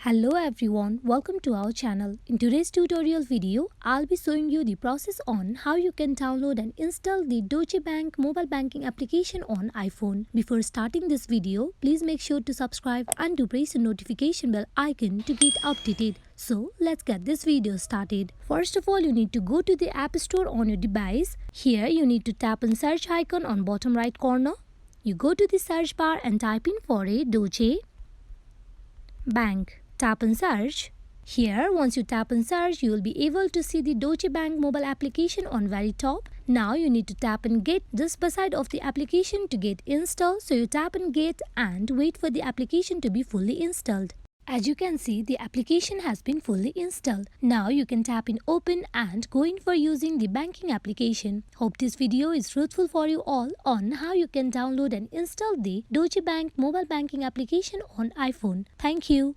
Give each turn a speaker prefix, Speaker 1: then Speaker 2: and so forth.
Speaker 1: Hello everyone, welcome to our channel. In today's tutorial video, I'll be showing you the process on how you can download and install the Deutsche Bank mobile banking application on iPhone. Before starting this video, please make sure to subscribe and to press the notification bell icon to get updated. So let's get this video started. First of all, you need to go to the App Store on your device. Here you need to tap on search icon on bottom right corner. You go to the search bar and type in for a Deutsche Bank. Tap on search. Here, once you tap on search, you will be able to see the Deutsche Bank mobile application on very top. Now you need to tap on get just beside of the application to get installed. So you tap on get and wait for the application to be fully installed. As you can see, the application has been fully installed. Now you can tap in open and go in for using the banking application. Hope this video is fruitful for you all on how you can download and install the Deutsche Bank mobile banking application on iPhone. Thank you.